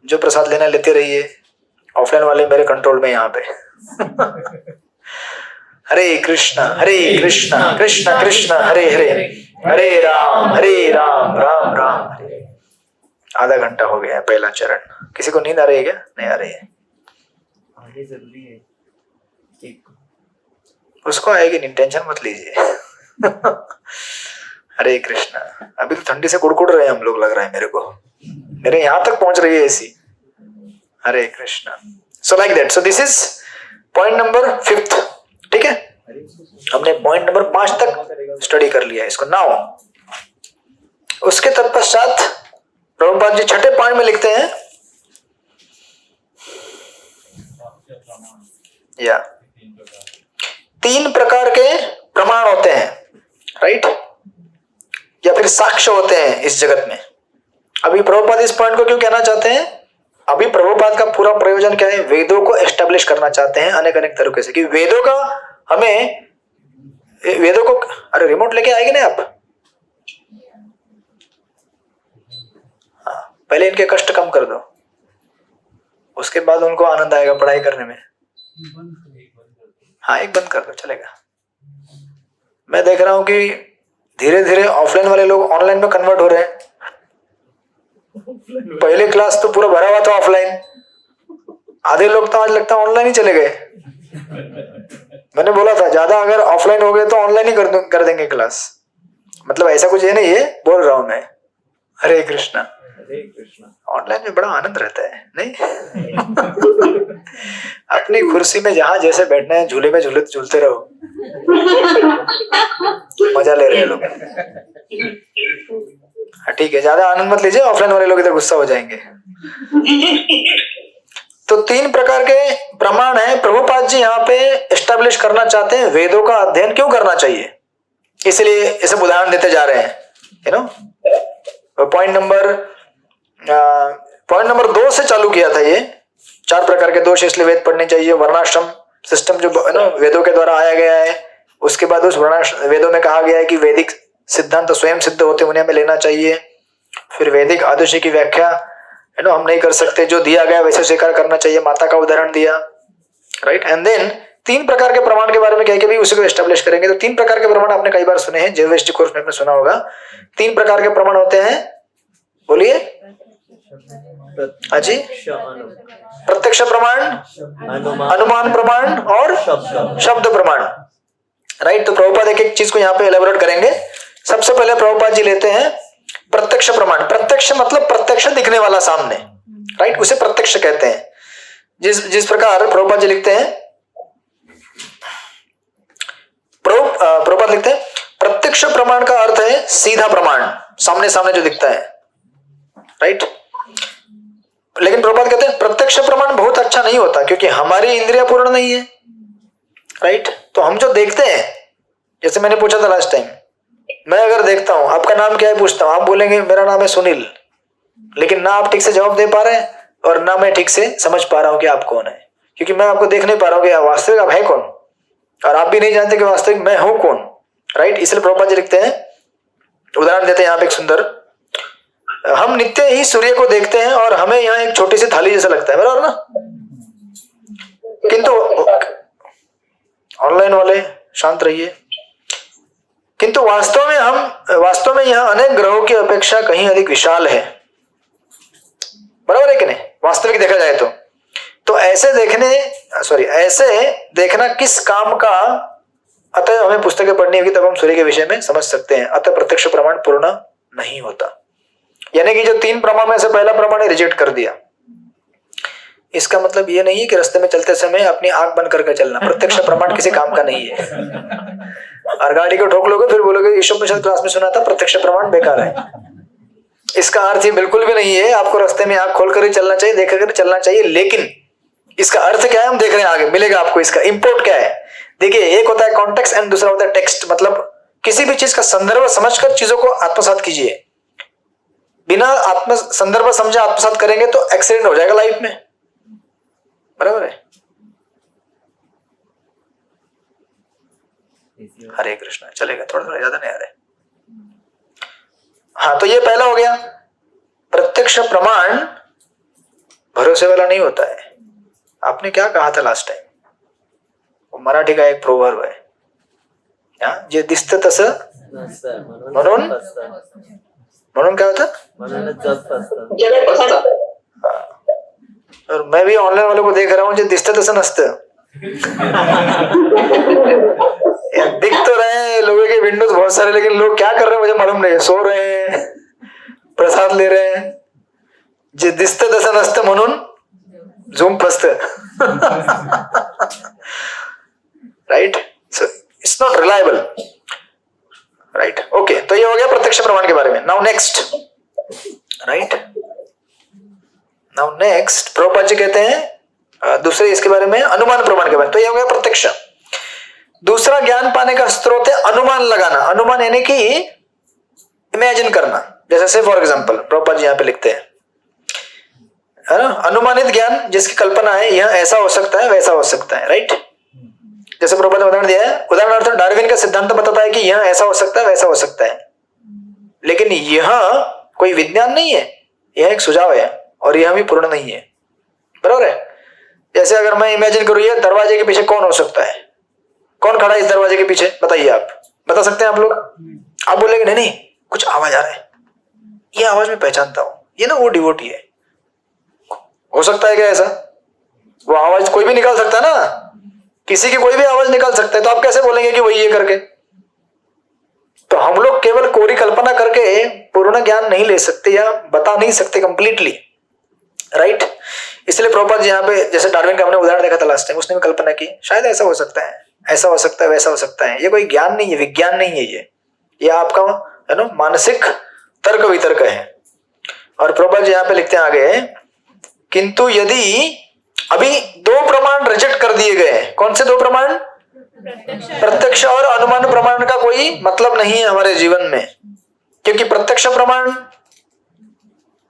जो प्रसाद लेना लेते रहिए। ऑफलाइन वाले मेरे कंट्रोल में यहाँ पे। हरे कृष्णा कृष्णा कृष्णा हरे हरे, हरे राम राम राम हरे। आधा घंटा हो गया है पहला चरण। किसी को नींद आ रही है क्या? नहीं आ रही है? आगे जरूरी है उसको आएगी नहीं, टेंशन मत लीजिए। हरे कृष्णा। अभी तो ठंडी से कुड़कुड़ रहे हैं हम लोग, लग रहा है मेरे को, मेरे यहां तक पहुंच रही है AC. Hare Krishna. So like that, so this is point number 5। ठीक है, हमने पॉइंट नंबर 5 तक स्टडी कर लिया है इसको। नाउ उसके तत्पश्चात प्रभुपाद जी छठे पॉइंट में लिखते हैं, या 3 प्रकार के प्रमाण होते हैं, राइट, या फिर साक्ष्य होते हैं इस जगत में। अभी प्रभुपाद इस पॉइंट को क्यों कहना चाहते हैं? अभी प्रभुपाद का पूरा प्रयोजन क्या है? वेदों को एस्टेब्लिश करना चाहते हैं अनेक अनेक तरीके से, कि वेदों का हमें, वेदों को, अरे रिमोट लेके आएंगे ना आप? हाँ, पहले इनके कष्ट कम कर दो, उसके बाद उनको आनंद आएगा पढ़ाई करने में। हाँ, एक बंद कर दो, चलेगा। मैं देख रहा हूं कि धीरे धीरे ऑफलाइन वाले लोग ऑनलाइन में कन्वर्ट हो रहे हैं। पहले क्लास तो पूरा भरा हुआ था ऑफलाइन, आधे लोग तो आज लगता है ऑनलाइन ही चले गए। मैंने बोला था ज्यादा अगर ऑफलाइन हो गए तो ऑनलाइन ही कर देंगे क्लास, मतलब ऐसा कुछ है नहीं, ये बोल रहा हूं मैं। हरे कृष्णा। ऑनलाइन में बड़ा आनंद रहता है, नहीं? अपनी कुर्सी में जहां जैसे बैठना है, झूले में झूलते रहो, मजा ले रहे हैं लोग। ठीक है, ज्यादा आनंद मत लीजिए, ऑफलाइन वाले लोग इधर गुस्सा हो जाएंगे। तो 3 प्रकार के प्रमाण है, प्रभुपाद जी यहाँ पे एस्टेब्लिश करना चाहते हैं। वेदों का अध्ययन क्यों करना चाहिए, इसलिए इसे उदाहरण देते जा रहे हैं, यू नो। पॉइंट नंबर 2 से चालू किया था ये। 4 प्रकार के दोष, इसलिए वेद पढ़ने चाहिए। वर्णाश्रम सिस्टम जो वेदों के द्वारा आया गया है, उसके बाद उस वेदों में कहा गया है कि वैदिक सिद्धांत स्वयं सिद्ध होते, उन्हें हमें लेना चाहिए। फिर वैदिक आदर्श की व्याख्या, हम नहीं कर सकते, जो दिया गया वैसे स्वीकार करना चाहिए, माता का उदाहरण दिया, राइट। एंड देन 3 प्रकार के प्रमाण के बारे में कह के भी उसी को एस्टेब्लिश करेंगे। तो 3 प्रकार के प्रमाण आपने कई बार सुने हैं, जेवेस्टी कोर्स में आपने सुना होगा। 3 प्रकार के प्रमाण होते हैं, बोलिए। हाँ जी, प्रत्यक्ष प्रमाण, अनुमान प्रमाण और शब्द प्रमाण, राइट। तो प्रभुपाद एक एक चीज को यहाँ पे एलेबोरेट करेंगे। सबसे पहले प्रभुपाद जी लेते हैं प्रत्यक्ष प्रमाण। प्रत्यक्ष मतलब प्रत्यक्ष दिखने वाला सामने, राइट, उसे प्रत्यक्ष कहते हैं। जिस प्रकार प्रभुपाद जी लिखते हैं, प्रभुपाद लिखते हैं प्रत्यक्ष प्रमाण का अर्थ है सीधा प्रमाण, सामने सामने जो दिखता है, राइट। लेकिन प्रभुपाद कहते हैं प्रत्यक्ष प्रमाण बहुत अच्छा नहीं होता, क्योंकि हमारी इंद्रिया पूर्ण नहीं है, राइट। तो हम जो देखते हैं, जैसे मैंने पूछा था लास्ट टाइम, मैं अगर देखता हूं आपका नाम क्या है पूछता हूं, आप बोलेंगे मेरा नाम है सुनील, लेकिन ना आप ठीक से जवाब दे पा रहे हैं और ना मैं ठीक से समझ पा रहा हूं कि आप कौन है, क्योंकि मैं आपको देख नहीं पा रहा हूं कि वास्तविक आप है कौन, और आप भी नहीं जानते कि वास्तविक मैं हूं कौन, राइट। इसलिए प्रभुपाद जी लिखते हैं, उदाहरण देते हैं यहाँ पे एक सुंदर, हम नित्य ही सूर्य को देखते हैं और हमें यहाँ एक छोटी सी थाली जैसा लगता है, बराबर ना। किंतु ऑनलाइन वाले शांत रहिए, किंतु वास्तव में यह अनेक ग्रहों की अपेक्षा कहीं अधिक विशाल है, बराबर है कि नहीं, वास्तविक देखा जाए तो ऐसे देखना किस काम का, अतः हमें पुस्तकें पढ़नी होगी तब हम सूर्य के विषय में समझ सकते हैं। अतः प्रत्यक्ष प्रमाण पूर्ण नहीं होता, यानी कि जो 3 प्रमाण में से पहला प्रमाण रिजेक्ट कर दिया। इसका मतलब ये नहीं है कि रास्ते में चलते समय अपनी आंख बंद करके चलना, प्रत्यक्ष प्रमाण किसी काम का नहीं है। और गाड़ी को ठोक लोगे फिर बोलोगे ईशोपनिषद क्लास में सुना था प्रत्यक्ष प्रमाण बेकार है। इसका अर्थ ये बिल्कुल भी नहीं है, आपको रास्ते में आंख खोल कर ही चलना चाहिए, देख कर चलना चाहिए। लेकिन इसका अर्थ क्या है हम देख रहे हैं, आगे मिलेगा आपको इसका इंपोर्ट क्या है। देखिए, एक होता है कॉन्टेक्स्ट एंड दूसरा होता है टेक्स्ट, मतलब किसी भी चीज का संदर्भ समझकर चीजों को आत्मसात कीजिए। बिना संदर्भ समझे आत्मसात करेंगे तो एक्सीडेंट हो जाएगा लाइफ में, बराबर है। हरे कृष्णा, चलेगा, थोड़ा थोड़ा, ज्यादा नहीं आ रहे। हाँ, तो ये पहला हो गया। प्रत्यक्ष प्रमाण भरोसे वाला नहीं होता है। आपने क्या कहा था लास्ट टाइम, वो मराठी का एक प्रोवर्ब है, जे दिसत तस म्हणून क्या होता, और मैं भी ऑनलाइन वालों को देख रहा हूँ, जो दिसत तस नसतं। दिख तो रहे हैं लोगों के विंडोज बहुत सारे, लेकिन लोग क्या कर रहे हैं मुझे मालूम नहीं है। सो रहे हैं, प्रसाद ले रहे हैं, जे दिसतं तसं नसतं म्हणून झूम फसतं, right. So it's not reliable, right. Okay, तो ये हो गया प्रत्यक्ष प्रमाण के बारे में। Now next, right, now next Prabhupada ji कहते हैं दूसरे इसके बारे में, अनुमान प्रमाण के बारे में। तो ये हो गया प्रत्यक्ष। दूसरा ज्ञान पाने का स्रोत है अनुमान लगाना। अनुमान यानी कि इमेजिन करना। जैसे से फॉर एग्जांपल प्रभुपाद जी यहाँ पे लिखते हैं, है ना, अनुमानित ज्ञान जिसकी कल्पना है, यह ऐसा हो सकता है वैसा हो सकता है, राइट। जैसे प्रभुपाद ने उदाहरण दिया है, उदाहरणार्थ डार्विन का सिद्धांत बताता है कि यह ऐसा हो सकता है वैसा हो सकता है, लेकिन यह कोई विज्ञान नहीं है, यह एक सुझाव है और यह भी पूर्ण नहीं है, बराबर है। जैसे अगर मैं इमेजिन करूँ ये दरवाजे के पीछे कौन हो सकता है, कौन खड़ा है इस दरवाजे के पीछे, बताइए, आप बता सकते हैं आप लोग। आप बोलेंगे नहीं नहीं कुछ आवाज आ रहा है, ये आवाज मैं पहचानता हूं, ये ना वो डिवोटी है। हो सकता है क्या ऐसा? वो आवाज कोई भी निकाल सकता है ना, किसी की कोई भी आवाज निकाल सकता है, तो आप कैसे बोलेंगे कि वही ये करके? तो हम लोग केवल कोरी कल्पना करके पूर्ण ज्ञान नहीं ले सकते या बता नहीं सकते कंप्लीटली, राइट। इसलिए प्रभुपाद जी यहाँ पे, जैसे डार्विन का हमने उदाहरण देखा था लास्ट टाइम, उसने भी कल्पना की शायद ऐसा हो सकता है, ऐसा हो सकता है, वैसा हो सकता है। ये कोई ज्ञान नहीं है, विज्ञान नहीं है, ये आपका है ना मानसिक तर्क वितर्क है। और प्रभुपाद जी यहाँ पे लिखते हैं आगे, किंतु यदि अभी 2 प्रमाण रिजेक्ट कर दिए गए। कौन से 2 प्रमाण? प्रत्यक्ष और अनुमान प्रमाण का कोई मतलब नहीं है हमारे जीवन में, क्योंकि प्रत्यक्ष प्रमाण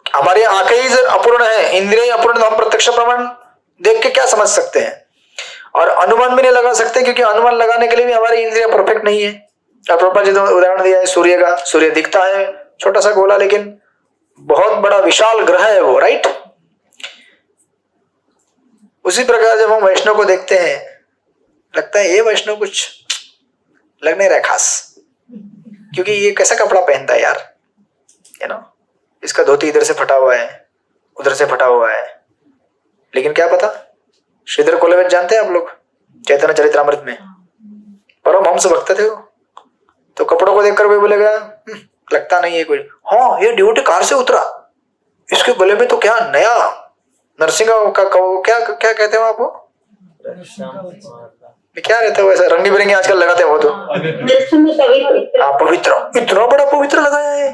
हमारी आंखें ही अपूर्ण है, इंद्रिय अपूर्ण, तो हम प्रत्यक्ष प्रमाण देख के क्या समझ सकते हैं? और अनुमान भी नहीं लगा सकते, क्योंकि अनुमान लगाने के लिए भी हमारी इंद्रिय परफेक्ट नहीं है। और प्रभुपाद जी ने उदाहरण दिया है सूर्य का, सूर्य दिखता है छोटा सा गोला, लेकिन बहुत बड़ा विशाल ग्रह है वो, राइट। उसी प्रकार जब हम वैष्णव को देखते हैं, लगता है ये वैष्णव कुछ लग नहीं रहा खास, क्योंकि ये कैसा कपड़ा पहनता है यार, है ना, इसका धोती इधर से फटा हुआ है, उधर से फटा हुआ है। लेकिन क्या पता, श्रीधर कोलवेट जानते हैं आप लोग, चैतन्य चरितमृत में परमहंस भक्त थे वो, तो कपड़ों को देखकर भी बोलेगा लगता नहीं है कोई, हाँ ये ड्यूटी कार से उतरा, इसके गले में तो क्या नया नरसिंह का क्या क्या कहते हैं आपको, क्या रहता है वैसा, रंगी बिरंगी आजकल लगाते हैं वो तो, पवित्र, इतना बड़ा पवित्र लगाया है,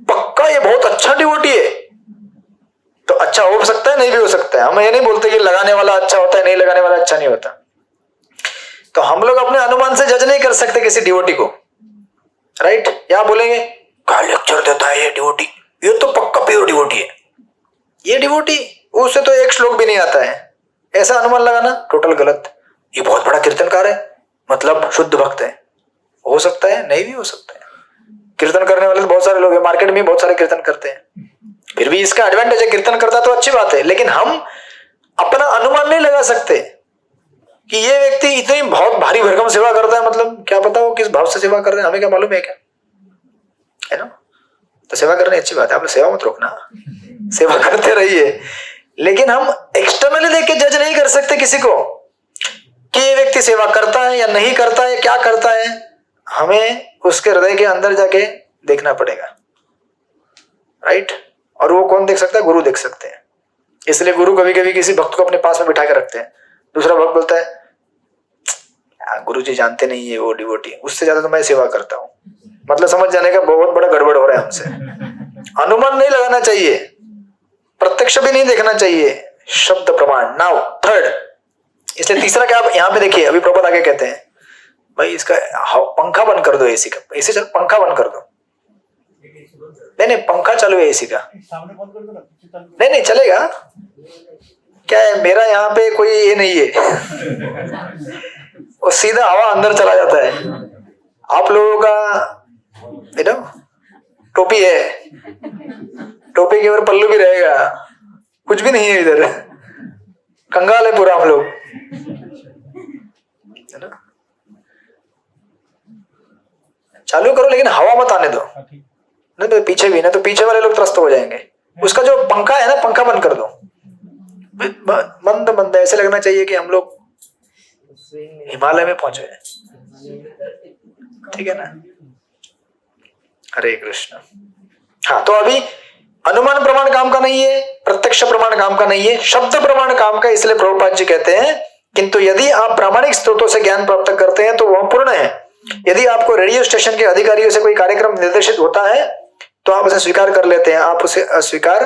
पक्का ये बहुत अच्छा डिवोटी है। तो अच्छा हो सकता है, नहीं भी हो सकता है, हम ये नहीं बोलते कि लगाने वाला अच्छा होता है, नहीं लगाने वाला अच्छा नहीं होता। तो हम लोग अपने अनुमान से जज नहीं कर सकते किसी डिवोटी को, राइट। या बोलेंगे क्या लेक्चर देता है ये डिवोटी, ये तो पक्का प्योर डिवोटी है, ये डिवोटी, उससे तो एक श्लोक भी नहीं आता है, ऐसा अनुमान लगाना टोटल गलत। ये बहुत बड़ा कीर्तनकार है, मतलब शुद्ध भक्त है, हो सकता है, नहीं भी हो सकता है। कीर्तन करने वाले तो बहुत सारे लोग हैं, मार्केट में बहुत सारे कीर्तन करते हैं, फिर भी इसका एडवांटेज है, कीर्तन करता तो अच्छी बात है, लेकिन हम अपना अनुमान नहीं लगा सकते कि ये व्यक्ति इतनी बहुत भारी भरकम सेवा करता है, मतलब क्या पता वो किस भाव से सेवा कर रहे हैं, हमें क्या मालूम है क्या, है ना। तो सेवा करनी अच्छी बात है, आप सेवा मत रोकना, सेवा करते रहिए, लेकिन हम एक्सटर्नली देख के जज नहीं कर सकते किसी को कि ये व्यक्ति सेवा करता है या नहीं करता है, क्या करता है, हमें उसके हृदय के अंदर जाके देखना पड़ेगा, राइट। और वो कौन देख सकता है, गुरु देख सकते हैं। इसलिए गुरु कभी कभी किसी भक्त को अपने पास में बिठा के रखते हैं, दूसरा भक्त बोलता है गुरु जी जानते नहीं है वो डिवोटी, उससे ज्यादा तो मैं सेवा करता हूँ, मतलब समझ जाने का बहुत बड़ा गड़बड़ हो रहा है हमसे। अनुमान नहीं लगाना चाहिए, प्रत्यक्ष भी नहीं देखना चाहिए, शब्द प्रमाण। नाउ थर्ड, इसलिए तीसरा क्या, आप यहाँ पे देखिए, अभी प्रभुपाद आगे कहते हैं भाई इसका पंखा बंद कर दो, एसी का, एसी चल, पंखा बंद कर दो, नहीं पंखा चालू है एसी का, नहीं चलेगा, क्या है मेरा यहाँ पे कोई ये नहीं है, वो सीधा हवा अंदर चला जाता है। आप लोगों का टोपी है, टोपी के ऊपर पल्लू भी रहेगा, कुछ भी नहीं है इधर, कंगाल है पूरा हम लोग, है ना। चालू करो लेकिन हवा मत आने दो, नहीं तो पीछे भी, ना तो पीछे वाले लोग त्रस्त हो जाएंगे। उसका जो पंखा है ना, पंखा बंद कर दो, मंद मंद, ऐसे लगना चाहिए कि हम लोग हिमालय में पहुंचे हैं, ठीक है ना। हरे कृष्ण। हाँ, तो अभी अनुमान प्रमाण काम का नहीं है, प्रत्यक्ष प्रमाण काम का नहीं है, शब्द प्रमाण काम का। इसलिए प्रभुपाद जी कहते हैं किंतु यदि आप प्रामाणिक स्रोतों से ज्ञान प्राप्त करते हैं तो वह पूर्ण है। यदि आपको रेडियो स्टेशन के अधिकारियों से कोई कार्यक्रम निर्देशित होता है तो आप उसे स्वीकार कर लेते हैं, आप उसे अस्वीकार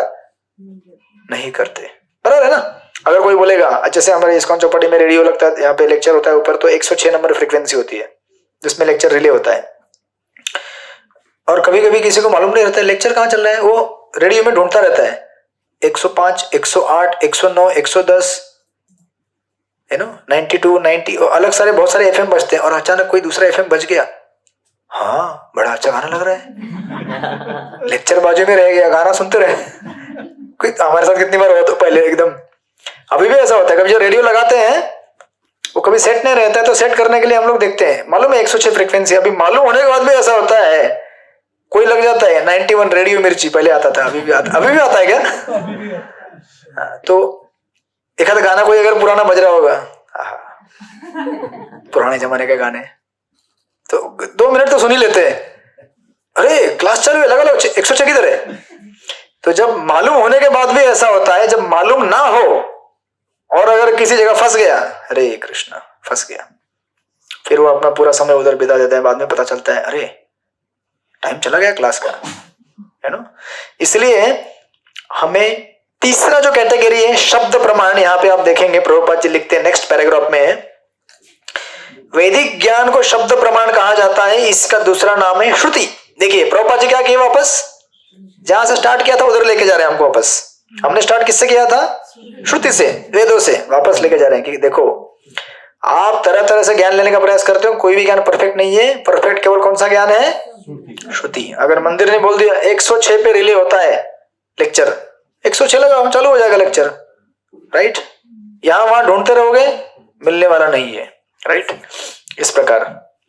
नहीं करते, बराबर है ना। अगर कोई बोलेगा, जैसे हमारे इस्कॉन चौपाटी में रेडियो लगता है, यहाँ पे लेक्चर होता है ऊपर, तो 106 नंबर फ्रीक्वेंसी होती है जिसमें लेक्चर रिले होता है, और कभी कभी किसी को मालूम नहीं रहता है लेक्चर कहाँ चल रहा है, वो रेडियो में ढूंढता रहता है 105, 108, 109, 110, है ना, 92, 90, अलग सारे बहुत सारे एफएम बजते हैं, और अचानक कोई दूसरा एफएम बज गया, हाँ बड़ा अच्छा गाना लग रहा है, लेक्चर बाजू में रह गया, गाना सुनते रहे। कोई हमारे साथ कितनी बार हुआ, तो पहले एकदम, अभी भी ऐसा होता है, कभी जो रेडियो लगाते हैं वो कभी सेट नहीं रहता है, तो सेट करने के लिए हम लोग देखते हैं, मालूम है 106 फ्रीक्वेंसी, अभी मालूम होने के बाद भी ऐसा होता है, कोई लग जाता है 91 रेडियो मिर्ची, पहले आता था, अभी भी आता है क्या? तो एक आधा गाना कोई अगर पुराना बज रहा होगा, पुराने जमाने के गाने, तो 2 मिनट तो सुन ही लेते हैं, अरे क्लास चालू है, लगा लो 106 किधर है। तो जब मालूम होने के बाद भी ऐसा होता है, जब मालूम ना हो और अगर किसी जगह फंस गया, अरे कृष्णा फंस गया, फिर वो अपना पूरा समय उधर बिता देता है, बाद में पता चलता है अरे टाइम चला गया क्लास का, है ना। इसलिए हमें तीसरा जो कैटेगरी है शब्द प्रमाण, यहां पे आप देखेंगे प्रभुपाद जी लिखते हैं नेक्स्ट पैराग्राफ में, वैदिक ज्ञान को शब्द प्रमाण कहा जाता है, इसका दूसरा नाम है श्रुति। देखिए प्रभुपाद जी क्या किए, वापस जहां से स्टार्ट किया था उधर लेके जा रहे हैं हमको वापस। हमने स्टार्ट किससे किया था? श्रुति से, वेदों से, वापस लेके जा रहे हैं कि देखो आप तरह तरह से ज्ञान लेने का प्रयास करते हो, कोई भी ज्ञान परफेक्ट नहीं है, परफेक्ट केवल कौन सा ज्ञान है? श्रुति। अगर मंदिर ने बोल दिया 106 पे रिले होता है, लेक्चर 106 लगाओ, चालू हो जाएगा लेक्चर, राइट। यहां वहां ढूंढते रहोगे, मिलने वाला नहीं है, राइट। इस प्रकार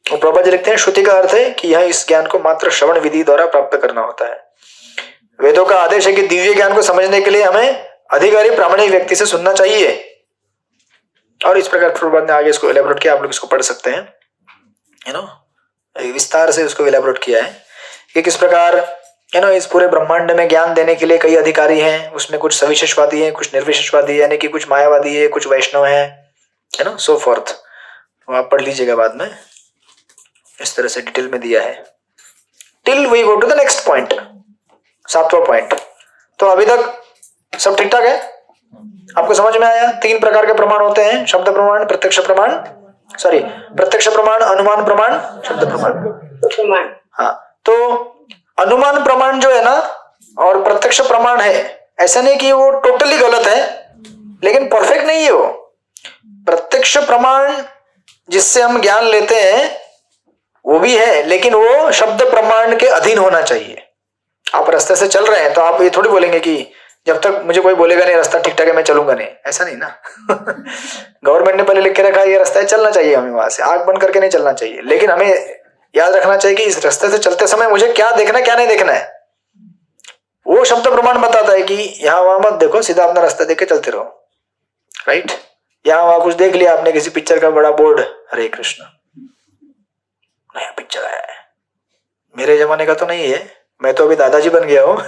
प्रभुपाद जी लिखते हैं, श्रुति का अर्थ है कि यह इस ज्ञान को मात्र श्रवण विधि द्वारा प्राप्त करना होता है। वेदों का आदेश है कि दिव्य ज्ञान को समझने के लिए हमें अधिकारी प्रामाणिक व्यक्ति से सुनना चाहिए। और इस प्रकार प्रभुपाद ने आगे इसको एलेबोरेट किया, आप लोग इसको पढ़ सकते हैं, यू नो, विस्तार से उसको एलेबोरेट किया है कि किस प्रकार यू नो इस पूरे ब्रह्मांड में ज्ञान देने के लिए कई अधिकारी हैं। उसमें कुछ सविशेषवादी हैं, कुछ निर्विशेषवादी है, यानी कि कुछ मायावादी है, कुछ वैष्णव है, यू नो, सो फोर्थ। आप पढ़ लीजिएगा बाद में, इस तरह से डिटेल में दिया है। Till we go to the next point, 7वां पॉइंट। तो अभी तक सब ठीक ठाक है, आपको समझ में आया? 3 प्रकार के प्रमाण होते हैं, शब्द प्रमाण, प्रत्यक्ष प्रमाण, सॉरी प्रत्यक्ष प्रमाण, अनुमान प्रमाण, शब्द प्रमाण। हाँ, तो अनुमान प्रमाण जो है ना और प्रत्यक्ष प्रमाण है, ऐसा नहीं कि वो टोटली गलत है, लेकिन परफेक्ट नहीं है वो। प्रत्यक्ष प्रमाण जिससे हम ज्ञान लेते हैं वो भी है, लेकिन वो शब्द प्रमाण के अधीन होना चाहिए। आप रास्ते से चल रहे हैं तो आप ये थोड़ी बोलेंगे कि जब तक मुझे कोई बोलेगा नहीं रास्ता ठीक ठाक है मैं चलूंगा नहीं, ऐसा नहीं ना। गवर्नमेंट ने पहले लिख के रखा है ये रास्ता है, चलना चाहिए हमें, वहां से आंख बंद करके नहीं चलना चाहिए। लेकिन हमें याद रखना चाहिए कि इस रास्ते से चलते समय मुझे क्या देखना है क्या नहीं देखना है। वो शब्द प्रमाण बताता है कि यहाँ वहां मत देखो, सीधा अपना रास्ता देख के चलते रहो, राइट। यहाँ वहां कुछ देख लिया आपने, किसी पिक्चर का बड़ा बोर्ड, हरे कृष्ण, नया पिक्चर आया है, मेरे जमाने का तो नहीं है, मैं तो अभी दादाजी बन गया हूँ,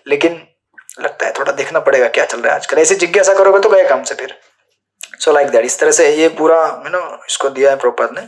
लेकिन लगता है थोड़ा देखना पड़ेगा क्या चल रहा है आजकल। ऐसे जिज्ञासा करोगे तो गए काम से फिर। सो लाइक दैट, इस तरह से ये पूरा यू नो इसको दिया है प्रभुपाद ने।